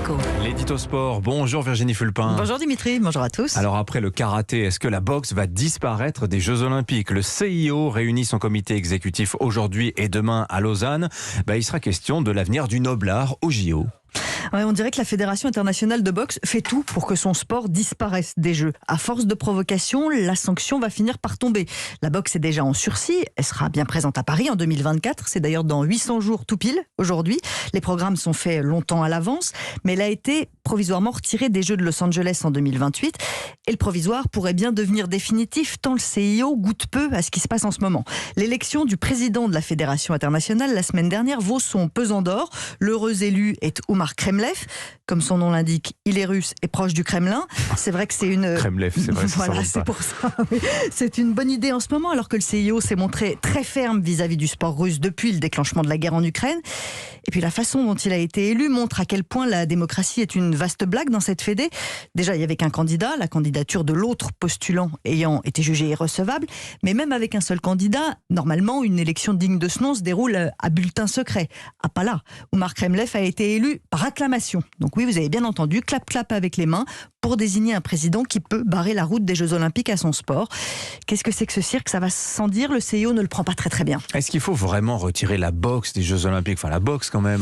Échos. L'édito sport. Bonjour Virginie Fulpin. Bonjour Dimitri, bonjour à tous. Alors après le karaté, est-ce que la boxe va disparaître des Jeux Olympiques? Le CIO réunit son comité exécutif aujourd'hui et demain à Lausanne. Il sera question de l'avenir du noble art au JO. Ouais, on dirait que la Fédération internationale de boxe fait tout pour que son sport disparaisse des Jeux. À force de provocation, la sanction va finir par tomber. La boxe est déjà en sursis, elle sera bien présente à Paris en 2024. C'est d'ailleurs dans 800 jours tout pile aujourd'hui. Les programmes sont faits longtemps à l'avance, mais elle a été provisoirement retirée des Jeux de Los Angeles en 2028. Et le provisoire pourrait bien devenir définitif tant le CIO goûte peu à ce qui se passe en ce moment. L'élection du président de la Fédération internationale la semaine dernière vaut son pesant d'or. L'heureux élu est Oumar Kremlev. Comme son nom l'indique, il est russe et proche du Kremlin. C'est vrai que c'est une... Kremlev, c'est vrai. Voilà, c'est pour ça. C'est une bonne idée en ce moment, alors que le CIO s'est montré très ferme vis-à-vis du sport russe depuis le déclenchement de la guerre en Ukraine. Et puis la façon dont il a été élu montre à quel point la démocratie est une vaste blague dans cette fédé. Déjà, il n'y avait qu'un candidat, la candidature de l'autre postulant ayant été jugée irrecevable. Mais même avec un seul candidat, normalement, une élection digne de ce nom se déroule à bulletin secret. Ah, pas là. Oumar Kremlev a été élu par acclamation. Donc oui, vous avez bien entendu, clap-clap avec les mains pour désigner un président qui peut barrer la route des Jeux Olympiques à son sport. Qu'est-ce que c'est que ce cirque? Ça va sans dire, le CIO ne le prend pas très bien. Est-ce qu'il faut vraiment retirer la boxe des Jeux Olympiques? Enfin, la boxe quand même.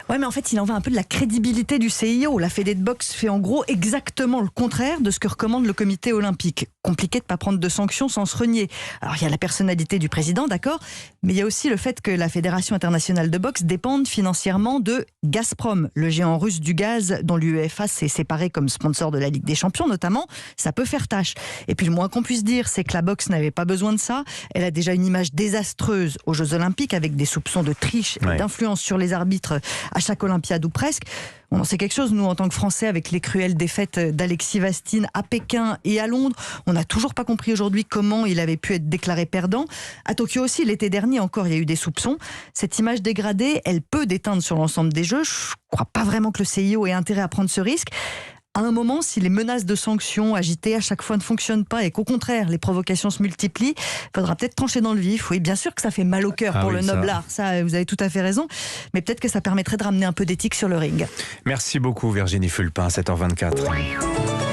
Ouais, mais en fait, il en va un peu de la crédibilité du CIO. La Fédé de boxe fait en gros exactement le contraire de ce que recommande le comité olympique. Compliqué de ne pas prendre de sanctions sans se renier. Alors, il y a la personnalité du président, d'accord, mais il y a aussi le fait que la Fédération internationale de boxe dépende financièrement de Gazprom, le géant russe du gaz dont l'UEFA s'est séparé comme sponsor de la Ligue des Champions notamment. Ça peut faire tâche. Et puis le moins qu'on puisse dire, c'est que la boxe n'avait pas besoin de ça. Elle a déjà une image désastreuse aux Jeux Olympiques avec des soupçons de triche et d'influence sur les arbitres à chaque Olympiade ou presque. On en sait quelque chose, nous, en tant que Français, avec les cruelles défaites d'Alexis Vastine à Pékin et à Londres. On n'a toujours pas compris aujourd'hui comment il avait pu être déclaré perdant. À Tokyo aussi, l'été dernier encore, il y a eu des soupçons. Cette image dégradée, elle peut déteindre sur l'ensemble des Jeux. Je ne crois pas vraiment que le CIO ait intérêt à prendre ce risque. À un moment, si les menaces de sanctions agitées à chaque fois ne fonctionnent pas et qu'au contraire, les provocations se multiplient, il faudra peut-être trancher dans le vif. Oui, bien sûr que ça fait mal au cœur pour le noble art, ça, vous avez tout à fait raison, mais peut-être que ça permettrait de ramener un peu d'éthique sur le ring. Merci beaucoup Virginie Fulpin, 7h24.